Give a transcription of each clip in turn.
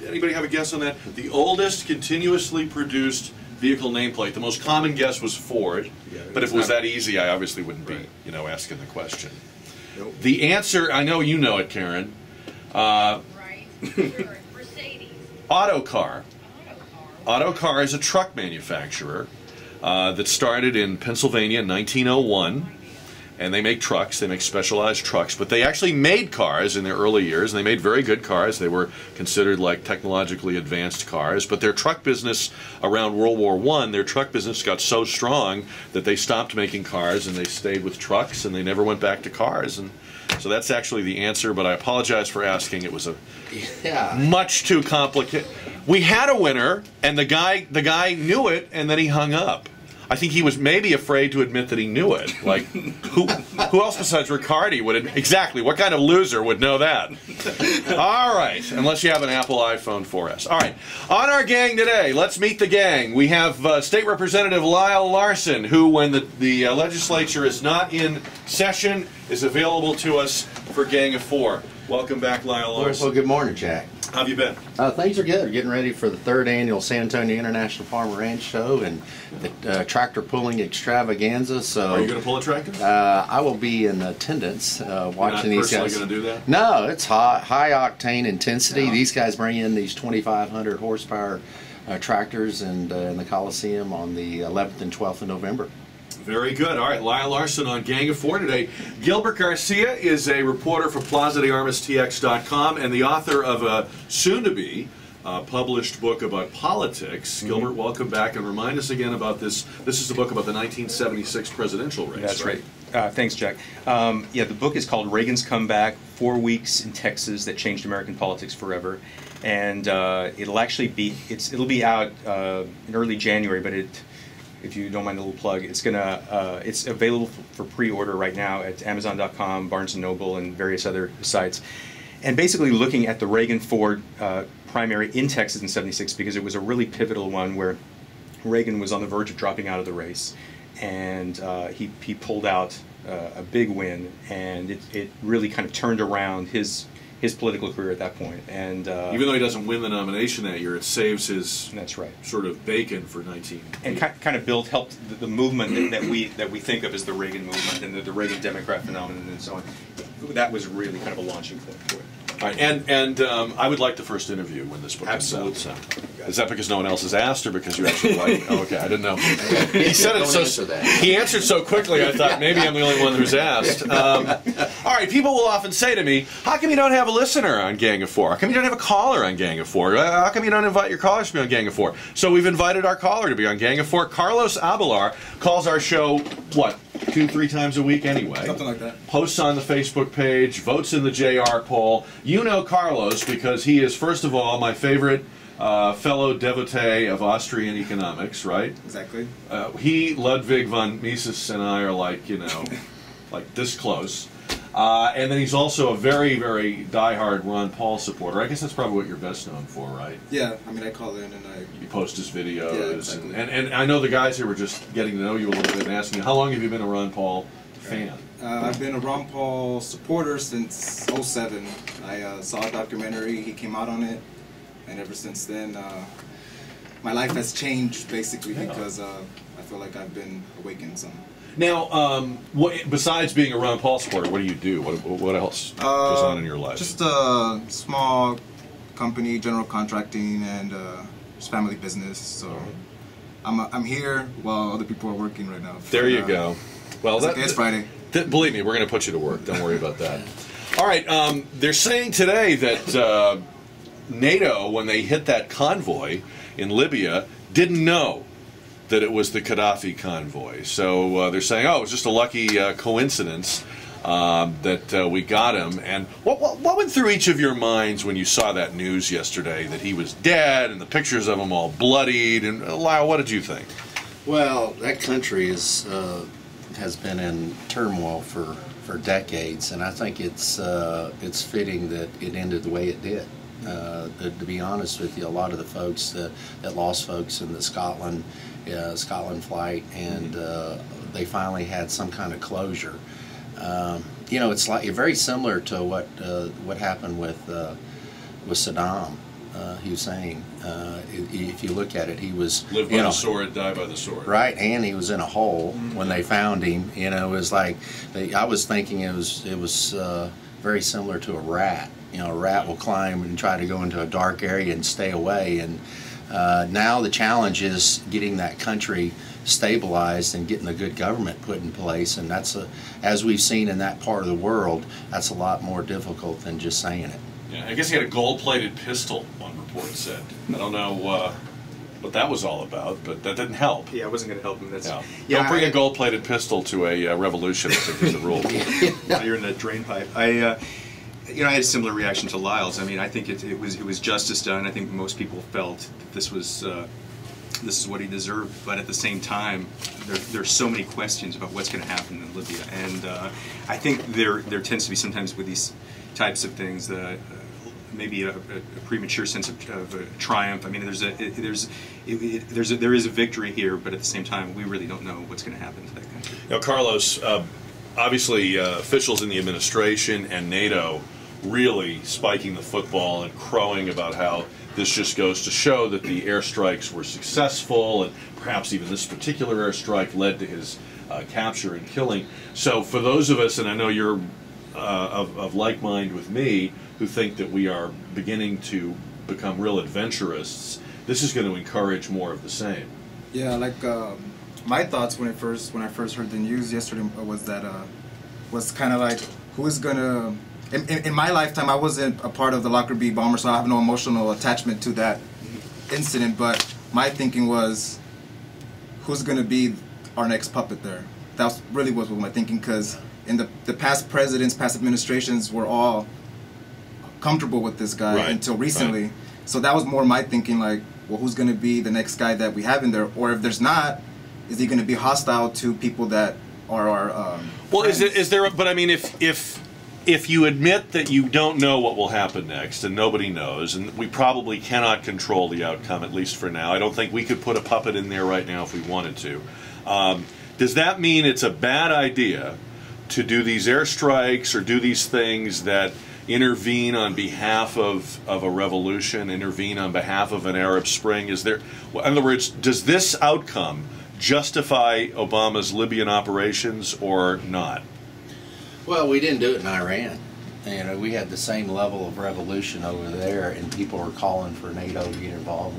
Anybody have a guess on that? The oldest continuously produced vehicle nameplate. The most common guess was Ford, but if it was that easy, I obviously wouldn't be, you know, asking the question. Nope. The answer, I know you know it, Karen. Right. Sure. Mercedes. Autocar. Autocar is a truck manufacturer that started in Pennsylvania in 1901. And they make trucks, they make specialized trucks, but they actually made cars in their early years, and they made very good cars. They were considered like technologically advanced cars, but their truck business around World War I, their truck business got so strong that they stopped making cars and they stayed with trucks and they never went back to cars. And so that's actually the answer, but I apologize for asking. It was a much too complicated. We had a winner, and the guy knew it, and then he hung up. I think he was maybe afraid to admit that he knew it. Like, who else besides Riccardi would exactly? What kind of loser would know that? All right, unless you have an Apple iPhone 4S. All right, on our gang today, let's meet the gang. We have State Representative Lyle Larson, who, when the legislature is not in session, is available to us for Gang of Four. Welcome back, Lyle Larson. Well, good morning, Jack. How have you been? Things are good. Getting ready for the 3rd annual San Antonio International Farm Ranch Show and the tractor pulling extravaganza. So, are you going to pull a tractor? I will be in attendance watching these guys. You're not personally going to do that? No, it's high octane intensity. No. These guys bring in these 2,500 horsepower tractors and in the Coliseum on the 11th and 12th of November. Very good. All right, Lyle Larson on Gang of Four today. Gilbert Garcia is a reporter for Plaza de ArmasTX.com and the author of a soon-to-be published book about politics. Gilbert, welcome back, and remind us again about this. This is the book about the 1976 presidential race. That's right. Thanks, Jack. Yeah, the book is called Reagan's Comeback: 4 Weeks in Texas That Changed American Politics Forever, and it'll actually be it'll be out in early January, but if you don't mind a little plug, it's available for pre-order right now at Amazon.com, Barnes & Noble, and various other sites. And basically looking at the Reagan-Ford primary in Texas in '76, because it was a really pivotal one where Reagan was on the verge of dropping out of the race, and he pulled out a big win, and it really kind of turned around his political career at that point. And even though he doesn't win the nomination that year, it saves his sort of bacon for 19. And kind of helped the movement that we think of as the Reagan movement and the Reagan Democrat phenomenon and so on. That was really kind of a launching point for it. All right, and I would like the first interview when this book comes out. So. Is that because no one else has asked, or because you actually like it? Oh, okay, I didn't know. He said it so. He answered so quickly. I thought maybe I'm the only one who's asked. All right, people will often say to me, "How come you don't have a listener on Gang of Four? How come you don't have a caller on Gang of Four? How come you don't invite your callers to be on Gang of Four?" So we've invited our caller to be on Gang of Four. Carlos Abelar calls our show what? 2-3 times a week anyway. Something like that. Posts on the Facebook page, votes in the JR poll. You know Carlos because he is, first of all, my favorite fellow devotee of Austrian economics, right? Exactly. He, Ludwig von Mises, and I are like, you know, like this close. And then he's also a very, very diehard Ron Paul supporter. I guess that's probably what you're best known for, right? Yeah, I mean, I call in and You post his videos. Yeah, exactly. and I know the guys here were just getting to know you a little bit and asking you, how long have you been a Ron Paul fan? I've been a Ron Paul supporter since '07. I saw a documentary, he came out on it, and ever since then, my life has changed, basically, because I feel like I've been awakened some. Now, besides being a Ron Paul supporter, what do you do? What else goes on in your life? Just a small company, general contracting, and just family business. So I'm here while other people are working right now. There you go. Well, it's Friday. Believe me, we're going to put you to work. Don't worry about that. All right. They're saying today that NATO, when they hit that convoy in Libya, didn't know that it was the Gaddafi convoy. So they're saying, oh, it was just a lucky coincidence that we got him. And what went through each of your minds when you saw that news yesterday, that he was dead and the pictures of him all bloodied? And Lyle, what did you think? Well, that country has been in turmoil for decades, and I think it's fitting that it ended the way it did. To be honest with you, a lot of the folks that lost folks in the Scotland flight, and they finally had some kind of closure. You know, it's very similar to what happened with Saddam. Hussein. If you look at it, he was Live by the sword, die by the sword. right, and he was in a hole when they found him. You know, it was like I was thinking it was very similar to a rat. You know, a rat will climb and try to go into a dark area and stay away. And now the challenge is getting that country stabilized and getting a good government put in place. And that's as we've seen in that part of the world, that's a lot more difficult than just saying it. Yeah, I guess he had a gold-plated pistol, one report said. I don't know what that was all about, but that didn't help. Yeah, I wasn't going to help him. That's Don't bring a gold-plated pistol to a revolution, I think is the rule. You're in that drain pipe. I had a similar reaction to Lyle's. I mean, I think it was justice done. I think most people felt that this is what he deserved. But at the same time, there's so many questions about what's going to happen in Libya, and I think there tends to be sometimes with these types of things maybe a premature sense of triumph. I mean, there is a victory here, but at the same time, we really don't know what's going to happen to that country. Now, Carlos, obviously officials in the administration and NATO really spiking the football and crowing about how this just goes to show that the airstrikes were successful, and perhaps even this particular airstrike led to his capture and killing. So for those of us, and I know you're of like mind with me, who think that we are beginning to become real adventurists, this is going to encourage more of the same. Yeah, like my thoughts when I first heard the news yesterday was that was kind of like, who is gonna in my lifetime, I wasn't a part of the Lockerbie bomber, so I have no emotional attachment to that incident, but my thinking was, who's gonna be our next puppet there? That really was my thinking, because in the past presidents, past administrations were all comfortable with this guy until recently. So that was more my thinking, like, well, who's going to be the next guy that we have in there? Or if there's not, is he going to be hostile to people that are our well, is there? But I mean, if you admit that you don't know what will happen next, and nobody knows, and we probably cannot control the outcome, at least for now. I don't think we could put a puppet in there right now if we wanted to. Does that mean it's a bad idea to do these airstrikes or do these things that intervene on behalf of a revolution, intervene on behalf of an Arab Spring? Is there, in other words, does this outcome justify Obama's Libyan operations or not? Well, we didn't do it in Iran. You know, we had the same level of revolution over there, and people were calling for NATO to get involved,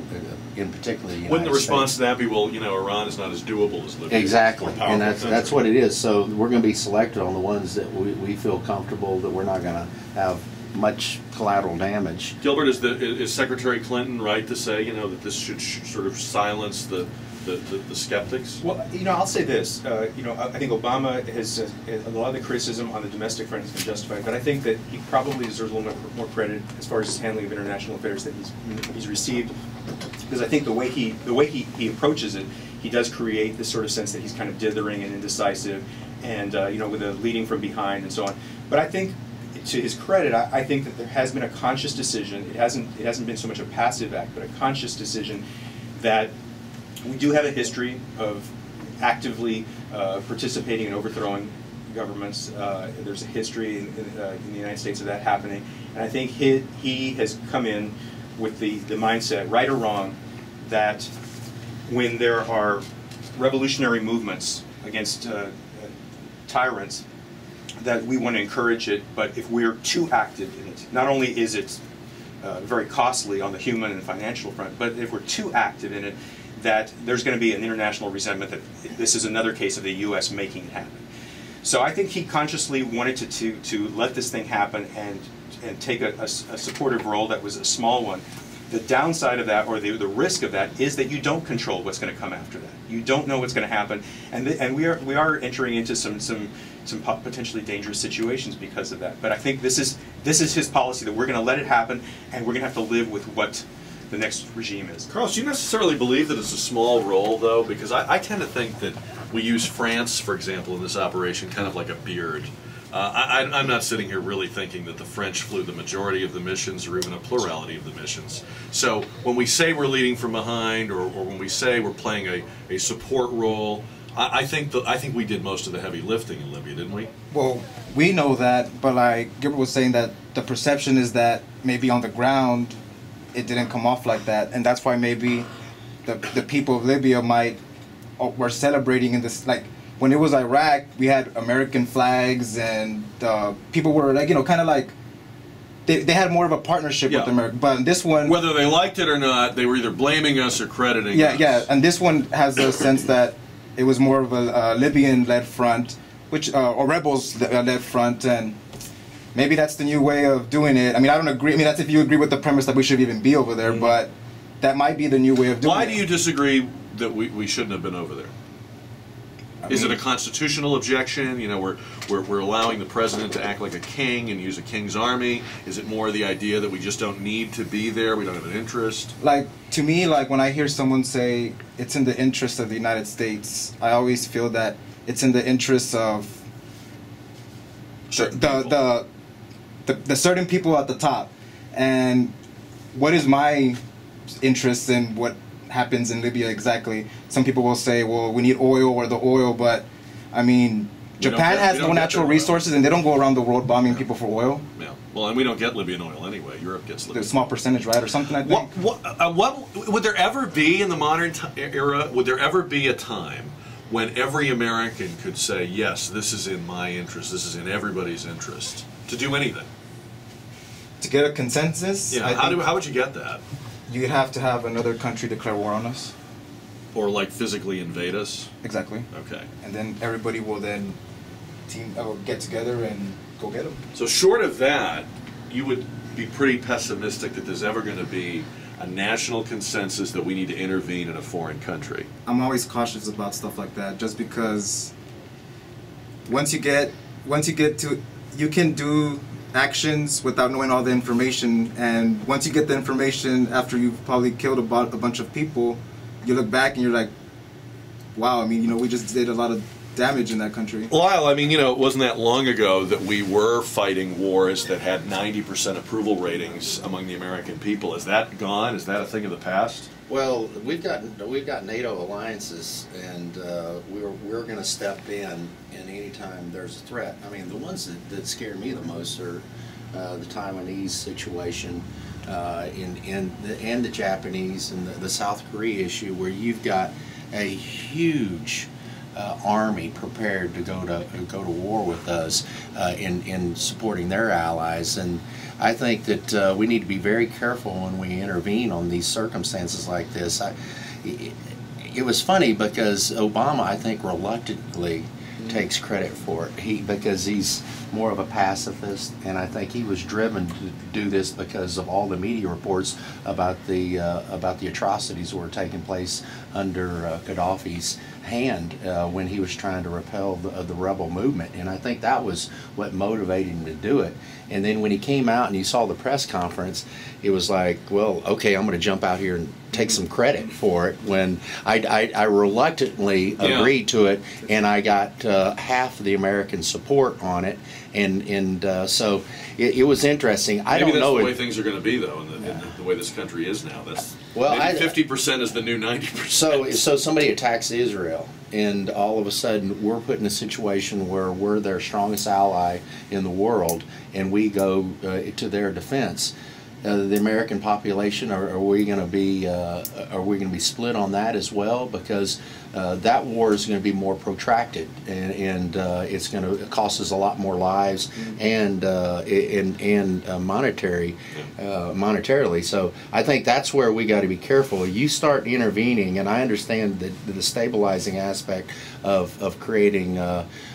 in particular the United Wouldn't the response States. to that be, well, you know, Iran is not as doable as Libya? Exactly, and that's what it is. So we're going to be selected on the ones that we feel comfortable that we're not going to have much collateral damage. Gilbert, is Secretary Clinton right to say, you know, that this should sort of silence the skeptics? Well, you know, I'll say this. You know, I think Obama has a lot of the criticism on the domestic front has been justified, but I think that he probably deserves a little more credit as far as his handling of international affairs that he's received, because I think the way he approaches it, he does create this sort of sense that he's kind of dithering and indecisive, and you know, with a leading from behind and so on. But I think, to his credit, I think that there has been a conscious decision. It hasn't been so much a passive act, but a conscious decision that we do have a history of actively participating in overthrowing governments. There's a history in the United States of that happening, and I think he has come in with the mindset, right or wrong, that when there are revolutionary movements against tyrants, that we want to encourage it, but if we're too active in it, not only is it very costly on the human and financial front, but if we're too active in it, that there's going to be an international resentment that this is another case of the U.S. making it happen. So I think he consciously wanted to let this thing happen and take a supportive role that was a small one. The downside of that, or the risk of that, is that you don't control what's going to come after that. You don't know what's going to happen, and we are entering into some potentially dangerous situations because of that. But I think this is his policy, that we're going to let it happen, and we're going to have to live with what the next regime is. Carlos, do you necessarily believe that it's a small role, though? Because I tend to think that we use France, for example, in this operation kind of like a beard. I'm not sitting here really thinking that the French flew the majority of the missions or even a plurality of the missions. So when we say we're leading from behind, or when we say we're playing a support role, I think we did most of the heavy lifting in Libya, didn't we? Well, we know that, but like Gilbert was saying, that the perception is that maybe on the ground it didn't come off like that, and that's why maybe the people of Libya were celebrating in this, like when it was Iraq, we had American flags, and people were like, you know, kind of like they had more of a partnership with America. But this one, whether they liked it or not, they were either blaming us or crediting us. Yeah, and this one has the sense that it was more of a Libyan-led front, or rebels-led front, and maybe that's the new way of doing it. I mean, I don't agree. I mean, that's if you agree with the premise that we should even be over there, but that might be the new way of doing it. Why do you disagree that we shouldn't have been over there? Is it a constitutional objection? You know, we're allowing the president to act like a king and use a king's army. Is it more the idea that we just don't need to be there? We don't have an interest. Like, to me, like when I hear someone say it's in the interest of the United States, I always feel that it's in the interest of the certain people at the top. And what is my interest in what happens in Libya exactly? Some people will say, well, we need oil or the oil, but I mean, Japan has no natural resources, and they don't go around the world bombing people for oil. Yeah. Well, and we don't get Libyan oil anyway. Europe gets Libyan. A small percentage, right, or something, I think. What would there ever be in the modern era? Would there ever be a time when every American could say, yes, this is in my interest, this is in everybody's interest, to do anything? To get a consensus? Yeah. How would you get that? You'd have to have another country declare war on us. Or like physically invade us? Exactly. Okay. And then everybody will then get together and go get them. So short of that, you would be pretty pessimistic that there's ever going to be a national consensus that we need to intervene in a foreign country. I'm always cautious about stuff like that, just because once you get to, you can do actions without knowing all the information, and once you get the information after you've probably killed a bunch of people, you look back and you're like, wow, I mean, you know, we just did a lot of damage in that country. Lyle, I mean, you know, it wasn't that long ago that we were fighting wars that had 90% approval ratings among the American people. Is that gone? Is that a thing of the past? Well, we've got NATO alliances, and we're going to step in any time there's a threat. I mean, the ones that scare me the most are the Taiwanese situation, and the Japanese, and the South Korea issue, where you've got a huge army prepared to go to war with us in supporting their allies. And I think that we need to be very careful when we intervene on these circumstances like this. It was funny because Obama, I think, reluctantly takes credit for it. Because he's more of a pacifist, and I think he was driven to do this because of all the media reports about the atrocities that were taking place under Gaddafi's hand when he was trying to repel the rebel movement. And I think that was what motivated him to do it. And then when he came out and you saw the press conference, it was like, well, okay, I'm going to jump out here and take some credit for it, when I reluctantly agreed to it, and I got half the American support on it. And so it was interesting. I don't know. Maybe that's the way things are going to be, though, in the way this country is now. That's maybe 50% is the new 90%. So somebody attacks Israel, and all of a sudden we're put in a situation where we're their strongest ally in the world, and we go to their defense. The American population, are we going to be split on that as well? Because that war is going to be more protracted, and it's going to cost us a lot more lives and monetarily. So I think that's where we got to be careful. You start intervening, and I understand the stabilizing aspect of creating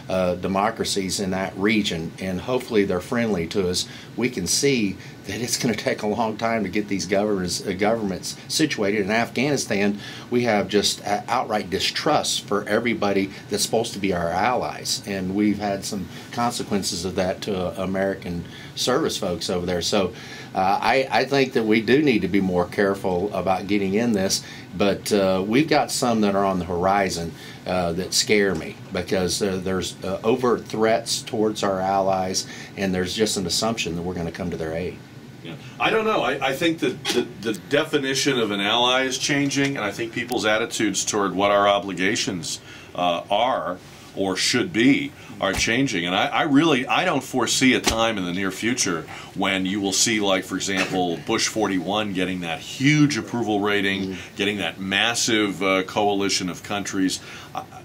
democracies in that region, and hopefully they're friendly to us. We can see that it's going to take a long time to get these governments situated. In Afghanistan, we have just outright distrust for everybody that's supposed to be our allies, and we've had some consequences of that to American service folks over there. So I think that we do need to be more careful about getting in this, but we've got some that are on the horizon that scare me, because there's overt threats towards our allies, and there's just an assumption that we're going to come to their aid. Yeah. I don't know. I think that the definition of an ally is changing, and I think people's attitudes toward what our obligations are or should be are changing. And I don't foresee a time in the near future when you will see, like, for example, Bush 41 getting that huge approval rating, getting that massive coalition of countries.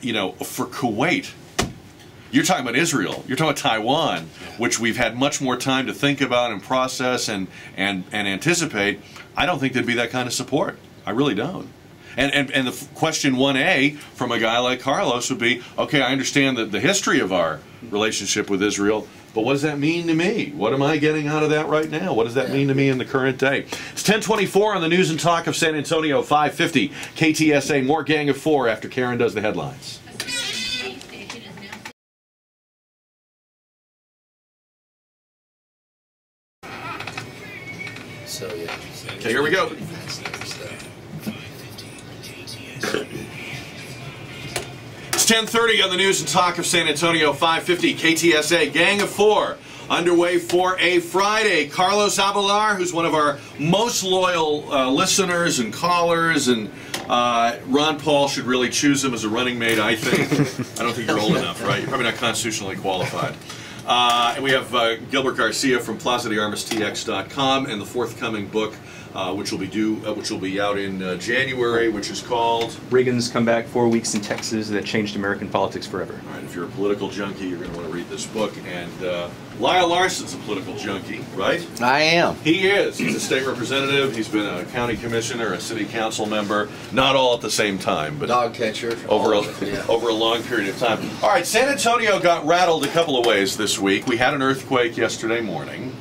You know, for Kuwait, you're talking about Israel, you're talking about Taiwan, which we've had much more time to think about and process and anticipate. I don't think there'd be that kind of support. I really don't. And the question 1A from a guy like Carlos would be, okay, I understand the history of our relationship with Israel, but what does that mean to me? What am I getting out of that right now? What does that mean to me in the current day? It's 10:24 on the News and Talk of San Antonio, 550 KTSA. More Gang of Four after Karen does the headlines. So, yeah. Okay, here we go. It's 10:30 on the News and Talk of San Antonio, 550 KTSA. Gang of Four underway for a Friday. Carlos Abelar, who's one of our most loyal listeners and callers, and Ron Paul should really choose him as a running mate, I think. I don't think you're old enough, right? You're probably not constitutionally qualified. And we have Gilbert Garcia from Plaza de ArmasTX.com, and the forthcoming book, which will be out in January, which is called Reagan's Comeback: 4 Weeks in Texas That Changed American Politics Forever. All right, if you're a political junkie, you're going to want to read this book. And Lyle Larson's a political junkie, right? I am. He is. He's a state representative. He's been a county commissioner, a city council member. Not all at the same time, but Dog catcher. over a long period of time. All right, San Antonio got rattled a couple of ways this week. We had an earthquake yesterday morning.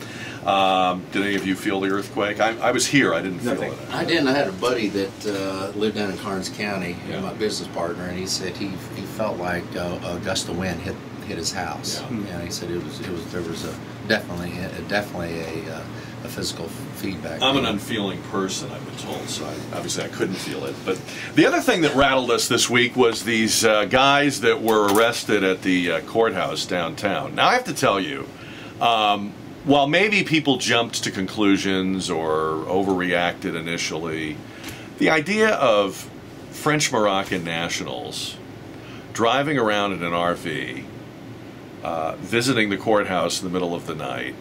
Did any of you feel the earthquake? I was here. I didn't feel it. I didn't. I had a buddy that lived down in Karnes County, my business partner, and he said he felt like a gust of wind hit his house. Yeah. And he said there was definitely a physical feedback. I'm an unfeeling person, I've been told, so obviously I couldn't feel it. But the other thing that rattled us this week was these guys that were arrested at the courthouse downtown. Now I have to tell you, while maybe people jumped to conclusions or overreacted initially, the idea of French Moroccan nationals driving around in an RV, visiting the courthouse in the middle of the night,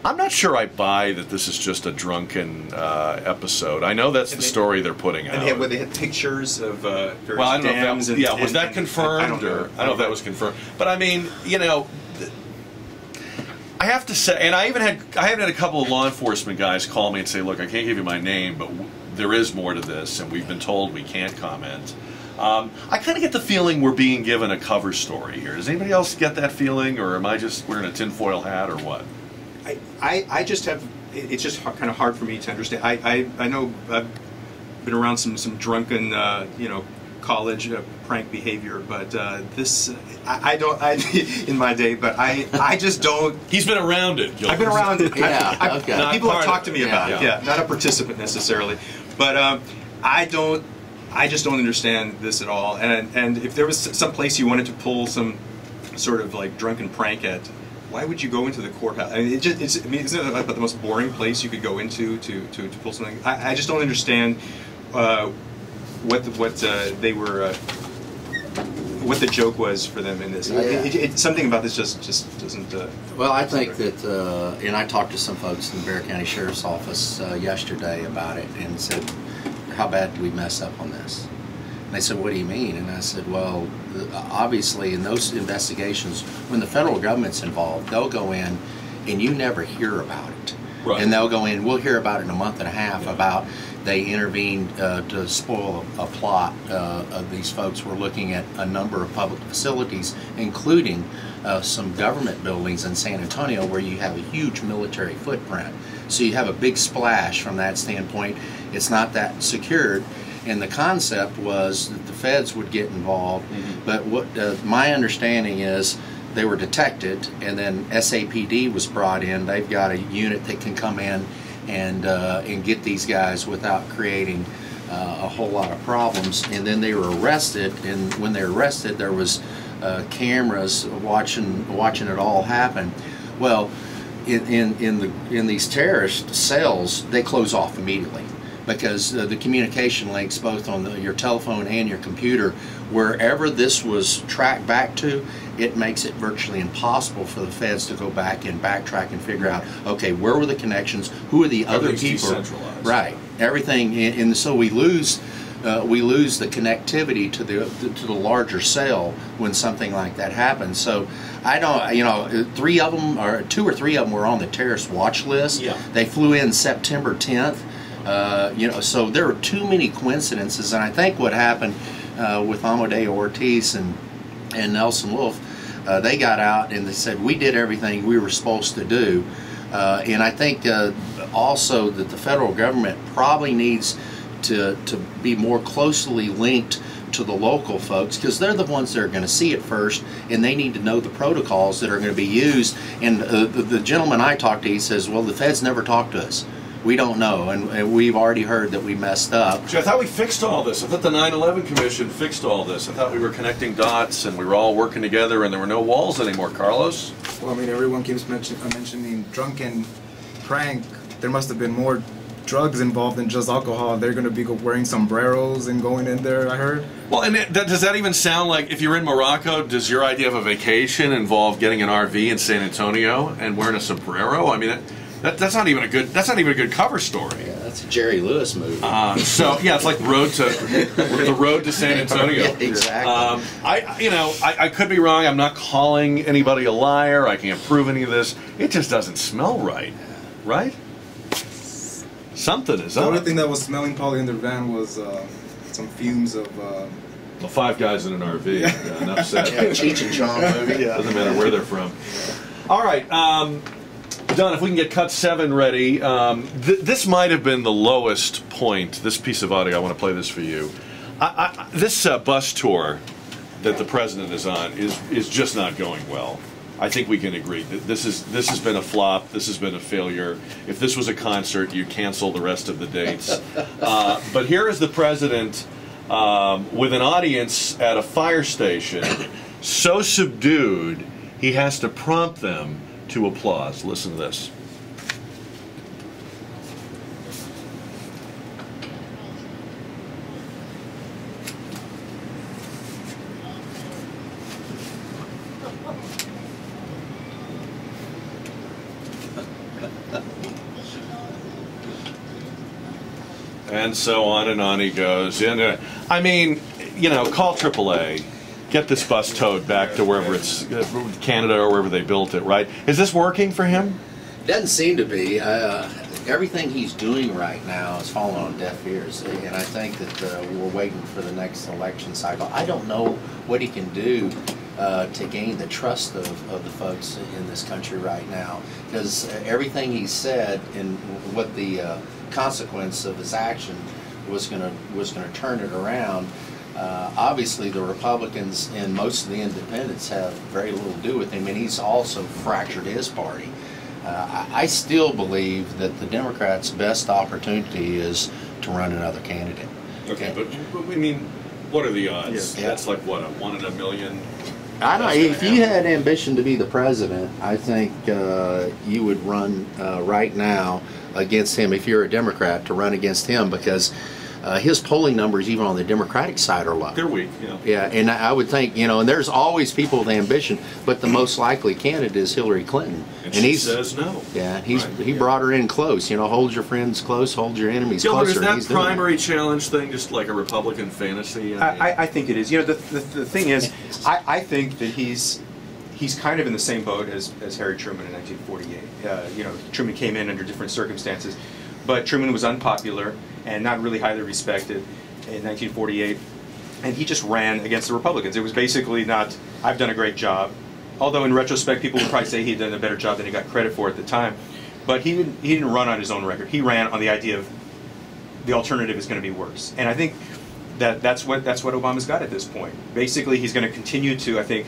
I'm not sure I buy that this is just a drunken episode. I know that's the story they're putting out. And they had pictures of various well, I don't dams. Know if that, was that confirmed? I don't know if that was confirmed. But I mean, you know, I have to say, and I have had a couple of law enforcement guys call me and say, look, I can't give you my name, but there is more to this, and we've been told we can't comment. I kind of get the feeling we're being given a cover story here. Does anybody else get that feeling, or am I just wearing a tinfoil hat, or what? I just have, it's just kind of hard for me to understand. I know I've been around some drunken, college prank behavior, but this, I don't, in my day, but I just don't. He's been around it, Gilbert. I've been around it. Yeah, people have talked to me about it. Yeah, not a participant necessarily. But I just don't understand this at all. And if there was some place you wanted to pull some sort of like drunken prank at, why would you go into the courthouse? I mean, isn't it like the most boring place you could go into to pull something? I just don't understand what the joke was for them in this. Yeah. Something about this just doesn't. Well, I think that, and I talked to some folks in the Bexar County Sheriff's Office yesterday about it and said, how bad did we mess up on this? And they said, what do you mean? And I said, well, obviously in those investigations, when the federal government's involved, they'll go in and you never hear about it. Right. And they'll go in, we'll hear about it in a month and a half about they intervened to spoil a plot of these folks were looking at a number of public facilities, including some government buildings in San Antonio where you have a huge military footprint. So you have a big splash from that standpoint. It's not that secured. And the concept was that the feds would get involved, but what my understanding is they were detected, and then SAPD was brought in. They've got a unit that can come in and get these guys without creating a whole lot of problems. And then they were arrested, and when they were arrested, there was cameras watching it all happen. Well, in these terrorist cells, they close off immediately, because the communication links both on your telephone and your computer wherever this was tracked back to, it makes it virtually impossible for the feds to go back and backtrack and figure out, okay, where were the connections? Who are the other people? Decentralized. Right. Everything, and so we lose the connectivity to the larger cell when something like that happens. So I don't, you know, 3 of them, or 2 or 3 of them were on the terrorist watch list. Yeah. They flew in September 10th. You know, so there are too many coincidences, and I think what happened with Amadeo Ortiz and Nelson Wolff, they got out and they said, we did everything we were supposed to do. And I think also that the federal government probably needs to be more closely linked to the local folks, because they're the ones that are going to see it first, and they need to know the protocols that are going to be used. And the gentleman I talked to, he says, well, the feds never talked to us. We don't know, and we've already heard that we messed up. Gee, I thought we fixed all this. I thought the 9/11 Commission fixed all this. I thought we were connecting dots and we were all working together and there were no walls anymore, Carlos. Well, I mean, everyone keeps mentioning drunken prank. There must have been more drugs involved than just alcohol. They're going to be wearing sombreros and going in there, I heard. Well, and does that even sound like, if you're in Morocco, does your idea of a vacation involve getting an RV in San Antonio and wearing a sombrero? I mean, that's not even a good cover story. Yeah, that's a Jerry Lewis movie. So yeah, it's like the road to San Antonio. Yeah, exactly. I could be wrong. I'm not calling anybody a liar. I can't prove any of this. It just doesn't smell right, right? Something is The up. only thing that was smelling probably in their van was some fumes of. Well, 5 guys in an RV. Yeah, enough said. Yeah, Cheech and Chong movie. Doesn't matter where they're from. All right. Don, if we can get cut 7 ready. This might have been the lowest point. This piece of audio, I want to play this for you. This bus tour that the president is on is just not going well. I think we can agree that this has been a flop. This has been a failure. If this was a concert, you'd cancel the rest of the dates. But here is the president with an audience at a fire station, so subdued he has to prompt them to applause. Listen to this. And so on he goes. And I mean, you know, call AAA. Get this bus towed back to wherever it's, Canada or wherever they built it, right? Is this working for him? Doesn't seem to be. Everything he's doing right now is falling on deaf ears, and I think that we're waiting for the next election cycle. I don't know what he can do to gain the trust of the folks in this country right now, because everything he said and what the consequence of his action was going to turn it around. Obviously, the Republicans and most of the independents have very little to do with him, and he's also fractured his party. I still believe that the Democrats' best opportunity is to run another candidate. Okay, but I mean, what are the odds? Yeah. That's like what, a 1 in a million? I don't. If you had ambition to be the president, I think you would run right now against him. If you're a Democrat, to run against him, because his polling numbers, even on the Democratic side, are low. They're weak, yeah. Yeah, and I would think, you know, and there's always people with ambition, but the most likely candidate is Hillary Clinton. And she says no. Yeah, he brought her in close. You know, hold your friends close, hold your enemies Gilbert, closer. is that primary challenge thing just like a Republican fantasy? I think it is. You know, the thing is, I think that he's kind of in the same boat as Harry Truman in 1948. You know, Truman came in under different circumstances, but Truman was unpopular and not really highly respected in 1948, and he just ran against the Republicans. It was basically not, I've done a great job, although in retrospect people would probably say he'd done a better job than he got credit for at the time, but he didn't run on his own record. He ran on the idea of the alternative is going to be worse, and I think that's what Obama's got at this point. Basically, he's going to continue to, I think,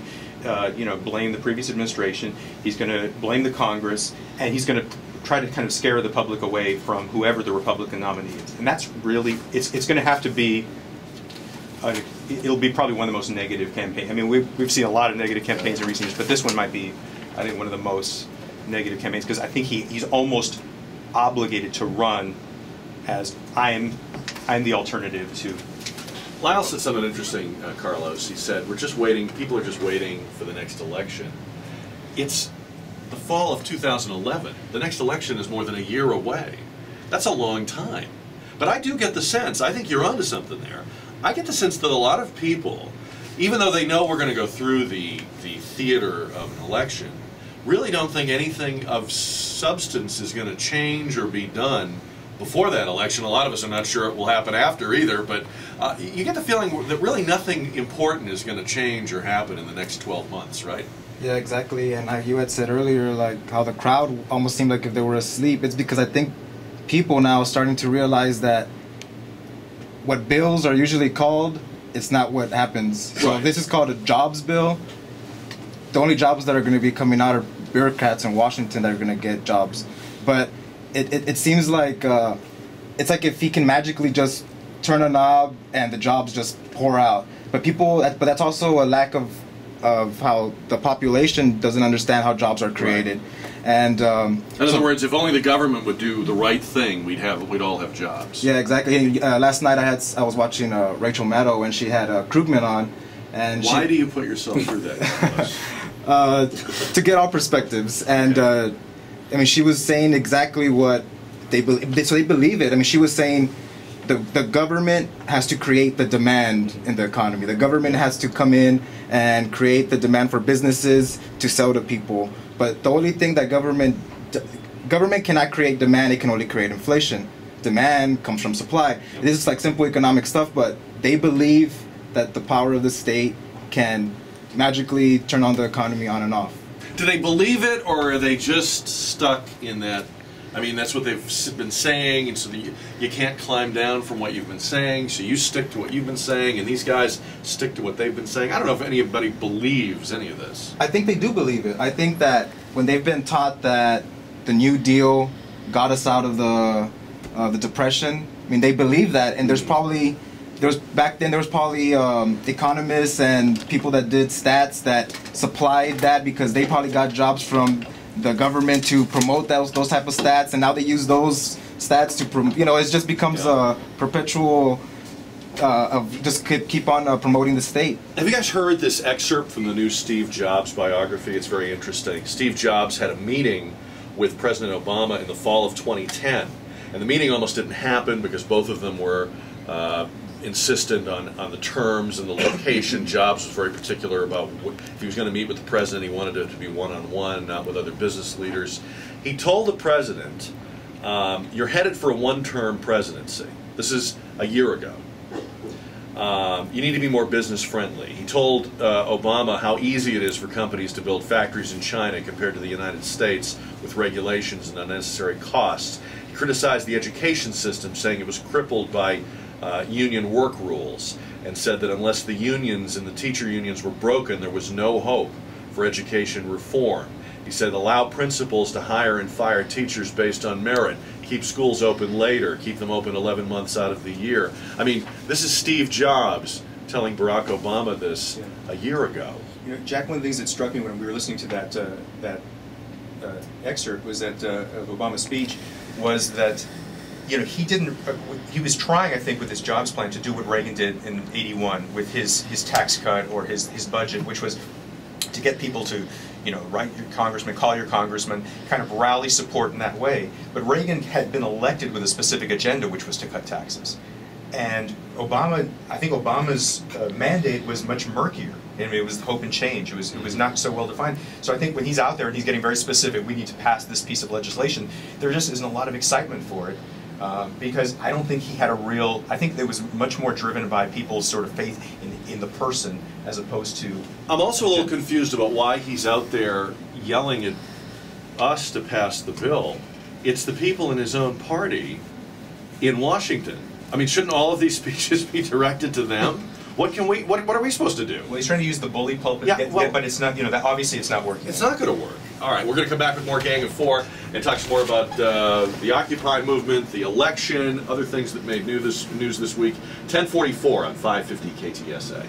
you know, blame the previous administration. He's going to blame the Congress, and he's going to try to kind of scare the public away from whoever the Republican nominee is. And that's really, it's going to have to be, it'll be probably one of the most negative campaigns. I mean, we've seen a lot of negative campaigns in recent years, but this one might be, I think, one of the most negative campaigns, because I think he's almost obligated to run as I'm the alternative Lyle said something interesting, Carlos. He said, we're just waiting, people are just waiting for the next election. It's the fall of 2011. The next election is more than a year away. That's a long time. But I do get the sense, I think you're onto something there. I get the sense that a lot of people, even though they know we're going to go through the theater of an election, really don't think anything of substance is going to change or be done before that election. A lot of us are not sure it will happen after either, but you get the feeling that really nothing important is going to change or happen in the next 12 months, right? Yeah, exactly. And you had said earlier, like how the crowd almost seemed like if they were asleep. It's because I think people now are starting to realize that what bills are usually called, it's not what happens. So if this is called a jobs bill, the only jobs that are going to be coming out are bureaucrats in Washington that are going to get jobs. But it seems like it's like if he can magically just turn a knob and the jobs just pour out. But that's also a lack of how the population doesn't understand how jobs are created. Right. And in other words, if only the government would do the right thing, we'd all have jobs. Yeah, exactly. Last night I was watching Rachel Maddow, and she had Krugman on. And why do you put yourself through that? To get all perspectives. And I mean, she was saying exactly what they believe. So they believe it. I mean, she was saying the government has to create the demand in the economy. The government has to come in and create the demand for businesses to sell to people. But the only thing that government cannot create demand, it can only create inflation. Demand comes from supply. This is like simple economic stuff, but they believe that the power of the state can magically turn on the economy on and off. Do they believe it, or are they just stuck in that? I mean, that's what they've been saying, and so you can't climb down from what you've been saying, so you stick to what you've been saying, and these guys stick to what they've been saying. I don't know if anybody believes any of this. I think they do believe it. I think that when they've been taught that the New Deal got us out of the Depression, I mean, they believe that, and back then there was probably economists and people that did stats that supplied that because they probably got jobs from the government to promote those type of stats, and now they use those stats to it just becomes a perpetual of just keep on promoting the state. Have you guys heard this excerpt from the new Steve Jobs biography? It's very interesting. Steve Jobs had a meeting with President Obama in the fall of 2010, and the meeting almost didn't happen because both of them were insistent on the terms and the location. Jobs was very particular about if he was going to meet with the president, he wanted it to be one-on-one, not with other business leaders. He told the president, you're headed for a one-term presidency. This is a year ago. You need to be more business-friendly. He told Obama how easy it is for companies to build factories in China compared to the United States with regulations and unnecessary costs. He criticized the education system, saying it was crippled by union work rules, and said that unless the unions and the teacher unions were broken, there was no hope for education reform. He said allow principals to hire and fire teachers based on merit, keep schools open later, keep them open 11 months out of the year. I mean, this is Steve Jobs telling Barack Obama this a year ago. You know, Jack, one of the things that struck me when we were listening to that excerpt was that of Obama's speech was that he was trying, I think, with his jobs plan to do what Reagan did in '81 with his tax cut or his budget, which was to get people to, write your congressman, call your congressman, kind of rally support in that way. But Reagan had been elected with a specific agenda, which was to cut taxes. And I think Obama's mandate was much murkier. I mean, it was hope and change. It was not so well defined. So I think when he's out there and he's getting very specific, we need to pass this piece of legislation, there just isn't a lot of excitement for it. Because I don't think he had I think it was much more driven by people's sort of faith in the person as opposed to... I'm also a little confused about why he's out there yelling at us to pass the bill. It's the people in his own party in Washington. I mean, shouldn't all of these speeches be directed to them? What are we supposed to do? Well, he's trying to use the bully pulpit, but it's not, obviously it's not working. It's not going to work. All right, we're going to come back with more Gang of Four and talk some more about the Occupy movement, the election, other things that made news this week. 10:44 on 550 KTSA.